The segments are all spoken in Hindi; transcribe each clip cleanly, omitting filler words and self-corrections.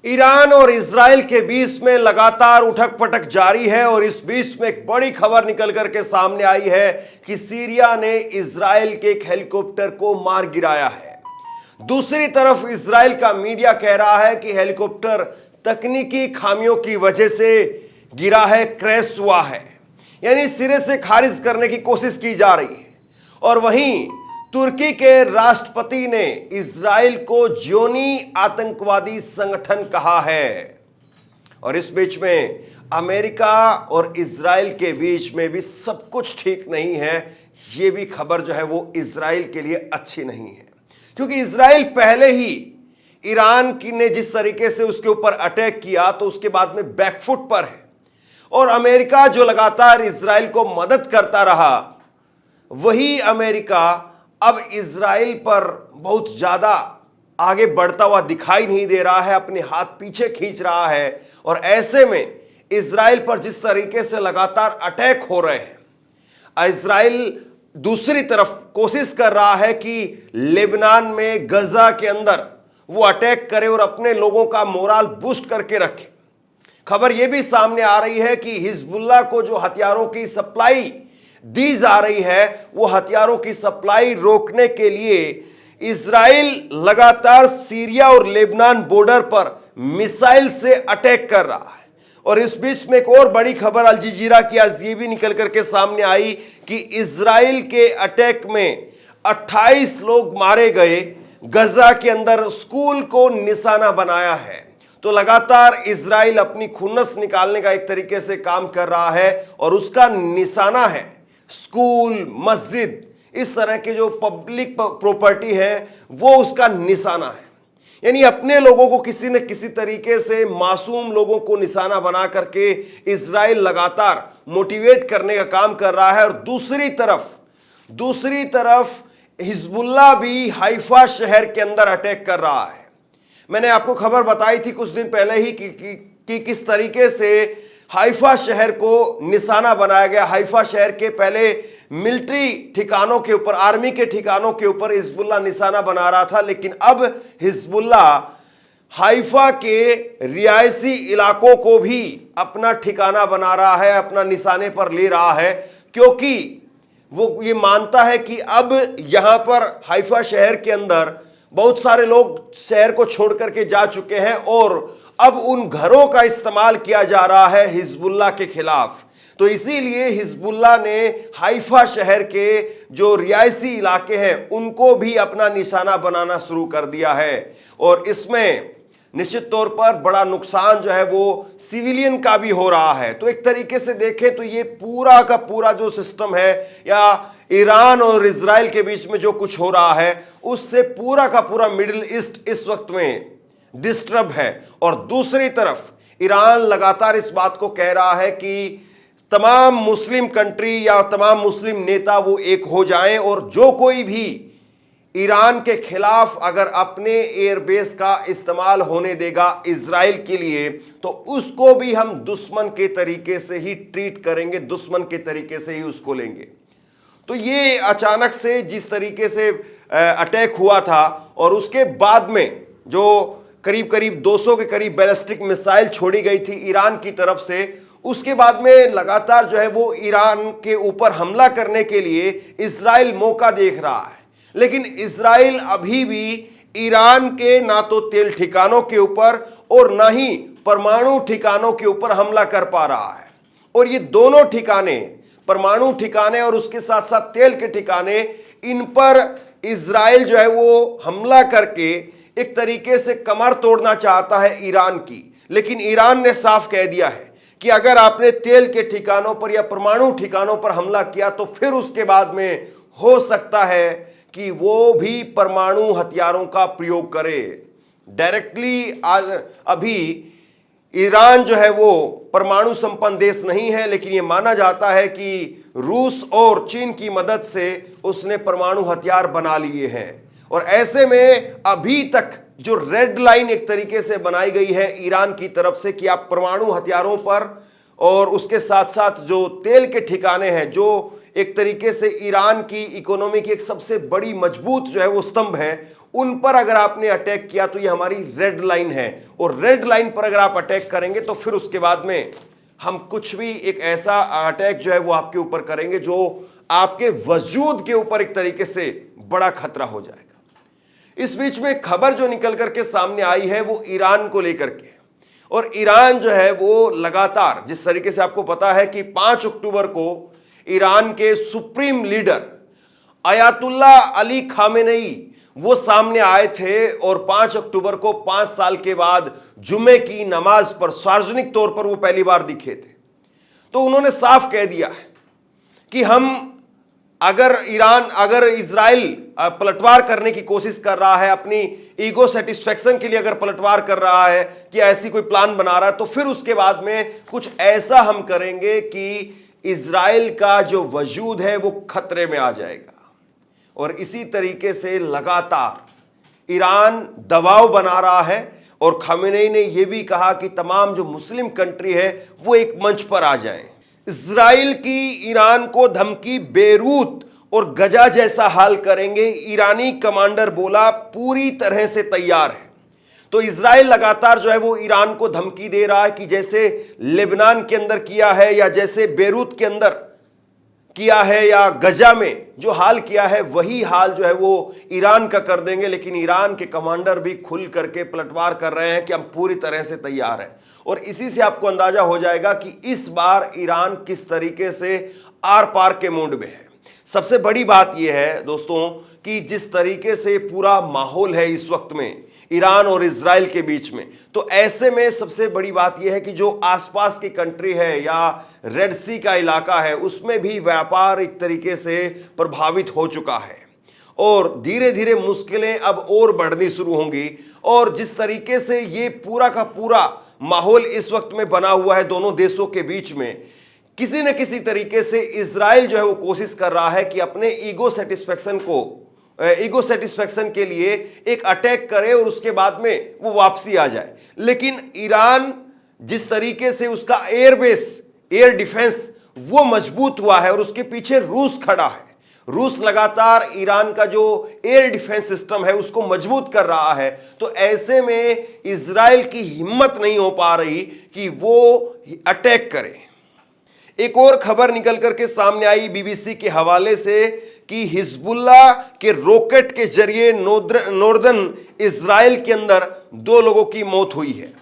ईरान और इजराइल के बीच में लगातार उठक पटक जारी है और इस बीच में एक बड़ी खबर निकल करके सामने आई है कि सीरिया ने इजराइल के एक हेलीकॉप्टर को मार गिराया है। दूसरी तरफ इजराइल का मीडिया कह रहा है कि हेलीकॉप्टर तकनीकी खामियों की वजह से गिरा है, क्रैश हुआ है, यानी सिरे से खारिज करने की कोशिश की जा रही है। और वहीं तुर्की के राष्ट्रपति ने इजराइल को जियोनी आतंकवादी संगठन कहा है। और इस बीच में अमेरिका और इजराइल के बीच में भी सब कुछ ठीक नहीं है। यह भी खबर जो है वो इजराइल के लिए अच्छी नहीं है, क्योंकि इजराइल पहले ही ईरान की ने जिस तरीके से उसके ऊपर अटैक किया तो उसके बाद में बैकफुट पर है। और अमेरिका जो लगातार इजराइल को मदद करता रहा, वही अमेरिका अब इजराइल पर बहुत ज्यादा आगे बढ़ता हुआ दिखाई नहीं दे रहा है, अपने हाथ पीछे खींच रहा है। और ऐसे में इजराइल पर जिस तरीके से लगातार अटैक हो रहे हैं, इजराइल दूसरी तरफ कोशिश कर रहा है कि लेबनान में गजा के अंदर वो अटैक करे और अपने लोगों का मोराल बूस्ट करके रखे। खबर यह भी सामने आ रही है कि हिजबुल्लाह को जो हथियारों की सप्लाई दी जा रही है, वो हथियारों की सप्लाई रोकने के लिए इजराइल लगातार सीरिया और लेबनान बॉर्डर पर मिसाइल से अटैक कर रहा है। और इस बीच में एक और बड़ी खबर अल जजीरा की आज ये भी निकल करके सामने आई कि इजराइल के अटैक में 28 लोग मारे गए, गजा के अंदर स्कूल को निशाना बनाया है। तो लगातार इजराइल अपनी खुन्नस निकालने का एक तरीके से काम कर रहा है और उसका निशाना है स्कूल, मस्जिद, इस तरह के जो पब्लिक प्रॉपर्टी है वो उसका निशाना है। यानी अपने लोगों को किसी न किसी तरीके से, मासूम लोगों को निशाना बना करके इजराइल लगातार मोटिवेट करने का काम कर रहा है। और दूसरी तरफ हिजबुल्लाह भी हाइफा शहर के अंदर अटैक कर रहा है। मैंने आपको खबर बताई थी कुछ दिन पहले ही कि किस तरीके से हाइफा शहर को निशाना बनाया गया। हाइफा शहर के पहले मिलिट्री ठिकानों के ऊपर, आर्मी के ठिकानों के ऊपर हिजबुल्लाह निशाना बना रहा था, लेकिन अब हिजबुल्लाह हाइफा के रियायती इलाकों को भी अपना ठिकाना बना रहा है, अपना निशाने पर ले रहा है, क्योंकि वो ये मानता है कि अब यहां पर हाइफा शहर के अंदर बहुत सारे लोग शहर को छोड़ करके जा चुके हैं और अब उन घरों का इस्तेमाल किया जा रहा है हिजबुल्लाह के खिलाफ। तो इसीलिए हिजबुल्लाह ने हाइफा शहर के जो रियायती इलाके हैं उनको भी अपना निशाना बनाना शुरू कर दिया है। और इसमें निश्चित तौर पर बड़ा नुकसान जो है वो सिविलियन का भी हो रहा है। तो एक तरीके से देखें तो ये पूरा का पूरा जो सिस्टम है, या ईरान और इजराइल के बीच में जो कुछ हो रहा है, उससे पूरा का पूरा मिडिल ईस्ट इस वक्त में डिस्टर्ब है। और दूसरी तरफ ईरान लगातार इस बात को कह रहा है कि तमाम मुस्लिम कंट्री या तमाम मुस्लिम नेता वो एक हो जाएं और जो कोई भी ईरान के खिलाफ अगर अपने एयरबेस का इस्तेमाल होने देगा इजराइल के लिए, तो उसको भी हम दुश्मन के तरीके से ही ट्रीट करेंगे, दुश्मन के तरीके से ही उसको लेंगे। तो ये अचानक से जिस तरीके से अटैक हुआ था और उसके बाद में जो करीब करीब 200 के करीब बैलिस्टिक मिसाइल छोड़ी गई थी ईरान की तरफ से, उसके बाद में लगातार जो है वो ईरान के ऊपर हमला करने के लिए इजराइल मौका देख रहा है। लेकिन इजराइल अभी भी ईरान के ना तो तेल ठिकानों के ऊपर और ना ही परमाणु ठिकानों के ऊपर हमला कर पा रहा है। और ये दोनों ठिकाने, परमाणु ठिकाने और उसके साथ साथ तेल के ठिकाने, इन पर इजराइल जो है वो हमला करके एक तरीके से कमर तोड़ना चाहता है ईरान की। लेकिन ईरान ने साफ कह दिया है कि अगर आपने तेल के ठिकानों पर या परमाणु ठिकानों पर हमला किया तो फिर उसके बाद में हो सकता है कि वो भी परमाणु हथियारों का प्रयोग करे। डायरेक्टली अभी ईरान जो है वो परमाणु संपन्न देश नहीं है, लेकिन ये माना जाता है कि रूस और चीन की मदद से उसने परमाणु हथियार बना लिए हैं। और ऐसे में अभी तक जो रेड लाइन एक तरीके से बनाई गई है ईरान की तरफ से कि आप परमाणु हथियारों पर और उसके साथ साथ जो तेल के ठिकाने हैं, जो एक तरीके से ईरान की इकोनॉमी की एक सबसे बड़ी मजबूत जो है वो स्तंभ है, उन पर अगर आपने अटैक किया तो ये हमारी रेड लाइन है, और रेड लाइन पर अगर आप अटैक करेंगे तो फिर उसके बाद में हम कुछ भी एक ऐसा अटैक जो है वो आपके ऊपर करेंगे जो आपके वजूद के ऊपर एक तरीके से बड़ा खतरा हो जाएगा। इस बीच में खबर जो निकल करके सामने आई है वो ईरान को लेकर के, और ईरान जो है वो लगातार, जिस तरीके से आपको पता है कि 5 अक्टूबर को ईरान के supreme leader Ayatollah Ali Khamenei वो सामने आए थे, और 5 अक्टूबर को 5 साल के बाद जुमे की नमाज पर सार्वजनिक तौर पर वो पहली बार दिखे थे। तो उन्होंने साफ कह दिया है कि हम अगर इजराइल पलटवार करने की कोशिश कर रहा है, अपनी ईगो सेटिस्फेक्शन के लिए अगर पलटवार कर रहा है कि ऐसी कोई प्लान बना रहा है, तो फिर उसके बाद में कुछ ऐसा हम करेंगे कि इजराइल का जो वजूद है वो खतरे में आ जाएगा। और इसी तरीके से लगातार ईरान दबाव बना रहा है, और खामेनेई ने यह भी कहा कि तमाम जो मुस्लिम कंट्री है वो एक मंच पर आ जाएं। इजराइल की ईरान को धमकी, बेरूत और गजा जैसा हाल करेंगे, ईरानी कमांडर बोला, पूरी तरह से तैयार है। तो इजराइल लगातार जो है वो ईरान को धमकी दे रहा है कि जैसे लेबनान के अंदर किया है, या जैसे बेरूत के अंदर किया है, या गजा में जो हाल किया है वही हाल जो है वो ईरान का कर देंगे। लेकिन ईरान के कमांडर भी खुल करके पलटवार कर रहे हैं कि हम पूरी तरह से तैयार हैं। और इसी से आपको अंदाजा हो जाएगा कि इस बार ईरान किस तरीके से आर पार के मूड में है। सबसे बड़ी बात यह है दोस्तों कि जिस तरीके से पूरा माहौल है इस वक्त में ईरान और इजराइल के बीच में, तो ऐसे में सबसे बड़ी बात यह है कि जो आसपास की कंट्री है या रेड सी का इलाका है उसमें भी व्यापार एक तरीके से प्रभावित हो चुका है, और धीरे धीरे मुश्किलें अब और बढ़नी शुरू होंगी। और जिस तरीके से ये पूरा का पूरा माहौल इस वक्त में बना हुआ है दोनों देशों के बीच में, किसी न किसी तरीके से इजराइल जो है वो कोशिश कर रहा है कि अपने ईगो सेटिस्फेक्शन के लिए एक अटैक करे और उसके बाद में वो वापसी आ जाए। लेकिन ईरान जिस तरीके से उसका एयर डिफेंस वो मजबूत हुआ है, और उसके पीछे रूस खड़ा है। रूस लगातार ईरान का जो एयर डिफेंस सिस्टम है उसको मजबूत कर रहा है। तो ऐसे में इजराइल की हिम्मत नहीं हो पा रही कि वो अटैक करे। एक और खबर निकल करके सामने आई बीबीसी के हवाले से कि हिजबुल्लाह के रॉकेट के जरिए नॉर्दर्न इजराइल के अंदर 2 लोगों की मौत हुई है।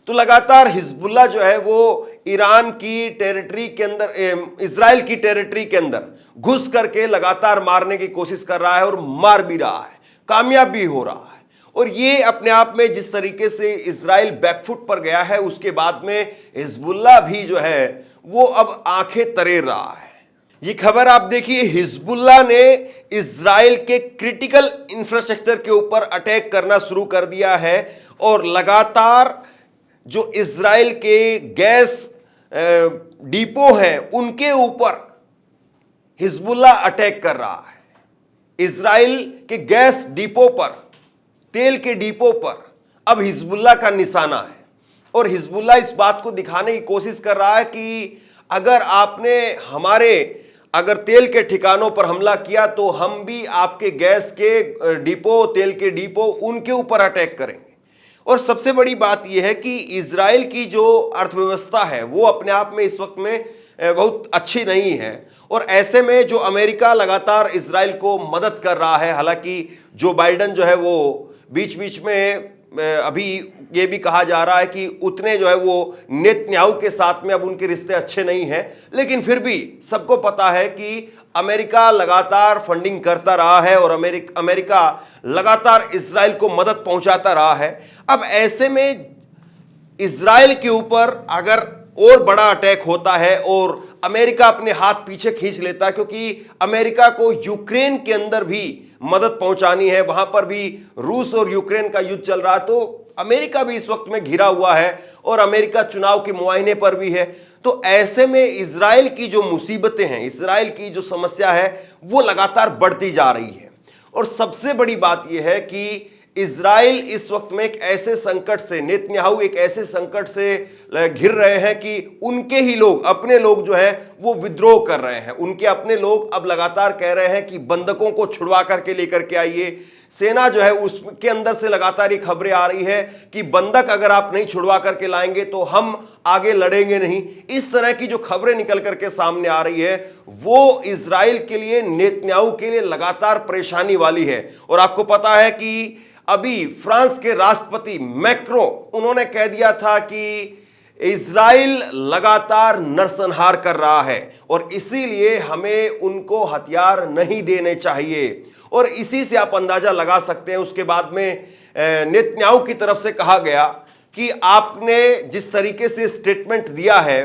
तो लगातार हिजबुल्लाह जो है वो ईरान की टेरिटरी के अंदर, इजराइल की टेरिटरी के अंदर घुस करके लगातार मारने की कोशिश कर रहा है, और मार भी रहा है, कामयाब भी हो रहा है। और ये अपने आप में जिस तरीके से इजराइल बैकफुट पर गया है, उसके बाद में हिजबुल्लाह भी जो है वो अब आंखें तरेर रहा है। ये खबर आप देखिए, हिजबुल्लाह ने इजराइल के क्रिटिकल इंफ्रास्ट्रक्चर के ऊपर अटैक करना शुरू कर दिया है, और लगातार जो इजराइल के गैस डिपो हैं उनके ऊपर हिजबुल्लाह अटैक कर रहा है। इजराइल के गैस डिपो पर, तेल के डिपो पर अब हिजबुल्लाह का निशाना है, और हिजबुल्लाह इस बात को दिखाने की कोशिश कर रहा है कि अगर तेल के ठिकानों पर हमला किया तो हम भी आपके गैस के डिपो, तेल के डिपो, उनके ऊपर अटैक करेंगे। और सबसे बड़ी बात यह है कि इजराइल की जो अर्थव्यवस्था है वो अपने आप में इस वक्त में बहुत अच्छी नहीं है, और ऐसे में जो अमेरिका लगातार इजराइल को मदद कर रहा है। हालांकि जो बाइडेन जो है वो बीच बीच में अभी ये भी कहा जा रहा है कि उतने जो है वो नेतन्याहू के साथ में अब उनके रिश्ते अच्छे नहीं हैं, लेकिन फिर भी सबको पता है कि अमेरिका लगातार फंडिंग करता रहा है, और अमेरिका लगातार इजराइल को मदद पहुंचाता रहा है। अब ऐसे में इजराइल के ऊपर अगर और बड़ा अटैक होता है और अमेरिका अपने हाथ पीछे खींच लेता है, क्योंकि अमेरिका को यूक्रेन के अंदर भी मदद पहुंचानी है, वहां पर भी रूस और यूक्रेन का युद्ध चल रहा है, तो अमेरिका भी इस वक्त में घिरा हुआ है, और अमेरिका चुनाव के मुआयने पर भी है। तो ऐसे में इजराइल की जो मुसीबतें हैं, इजराइल की जो समस्या है वो लगातार बढ़ती जा रही है। और सबसे बड़ी बात यह है कि इजराइल इस वक्त में एक ऐसे संकट से, नेतन्याहू एक ऐसे संकट से घिर रहे हैं कि उनके ही लोग, अपने लोग जो है वो विद्रोह कर रहे हैं। उनके अपने लोग अब लगातार कह रहे हैं कि बंधकों को छुड़वा करके लेकर के आइए, सेना जो है उसके अंदर से लगातार ये खबरें आ रही है कि बंधक अगर आप नहीं छुड़वा करके लाएंगे तो हम आगे लड़ेंगे नहीं। इस तरह की जो खबरें निकल करके सामने आ रही है वो इजराइल के लिए, नेतन्याहू के लिए लगातार परेशानी वाली है। और आपको पता है कि अभी फ्रांस के राष्ट्रपति मैक्रो उन्होंने कह दिया था कि इजराइल लगातार नरसंहार कर रहा है और इसीलिए हमें उनको हथियार नहीं देने चाहिए। और इसी से आप अंदाजा लगा सकते हैं, उसके बाद में नेतन्याहू की तरफ से कहा गया कि आपने जिस तरीके से स्टेटमेंट दिया है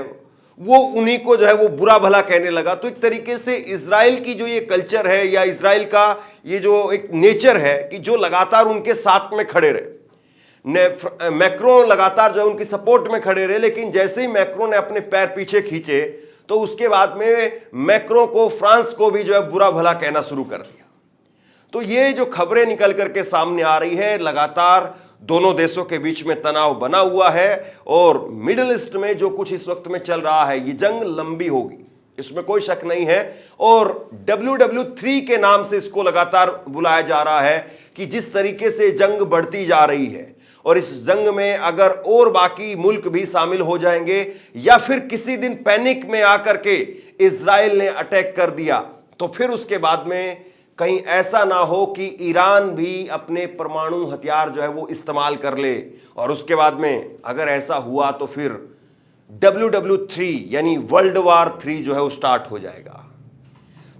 वो उन्हीं को जो है वो बुरा भला कहने लगा। तो एक तरीके से इजराइल की जो ये कल्चर है या इजराइल का ये जो एक नेचर है कि जो लगातार उनके साथ में खड़े रहे, मैक्रो लगातार जो है उनकी सपोर्ट में खड़े रहे, लेकिन जैसे ही मैक्रो ने अपने पैर पीछे खींचे तो उसके बाद में मैक्रो को, फ्रांस को भी जो है बुरा भला कहना शुरू कर दिया। तो ये जो खबरें निकल करके सामने आ रही है, लगातार दोनों देशों के बीच में तनाव बना हुआ है और मिडिल ईस्ट में जो कुछ इस वक्त में चल रहा है, ये जंग लंबी होगी, इसमें कोई शक नहीं है। और WW3 के नाम से इसको लगातार बुलाया जा रहा है कि जिस तरीके से जंग बढ़ती जा रही है और इस जंग में अगर और बाकी मुल्क भी शामिल हो जाएंगे या फिर किसी दिन पैनिक में आकर के इजराइल ने अटैक कर दिया तो फिर उसके बाद में कहीं ऐसा ना हो कि ईरान भी अपने परमाणु हथियार जो है वो इस्तेमाल कर ले और उसके बाद में अगर ऐसा हुआ तो फिर WW3 यानी वर्ल्ड वॉर 3 जो है वो स्टार्ट हो जाएगा।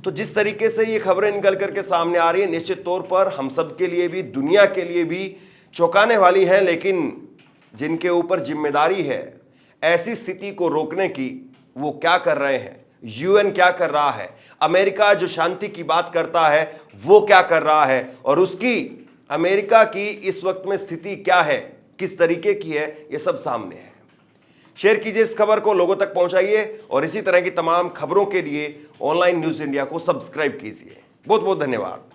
तो जिस तरीके से ये खबरें निकल करके सामने आ रही है, निश्चित तौर पर हम सब के लिए भी, दुनिया के लिए भी चौंकाने वाली है, लेकिन जिनके ऊपर जिम्मेदारी है ऐसी स्थिति को रोकने की, वो क्या कर रहे हैं, UN क्या कर रहा है, अमेरिका जो शांति की बात करता है वो क्या कर रहा है और उसकी, अमेरिका की इस वक्त में स्थिति क्या है, किस तरीके की है, ये सब सामने है। शेयर कीजिए इस खबर को, लोगों तक पहुंचाइए और इसी तरह की तमाम खबरों के लिए ऑनलाइन न्यूज़ इंडिया को सब्सक्राइब कीजिए। बहुत बहुत धन्यवाद।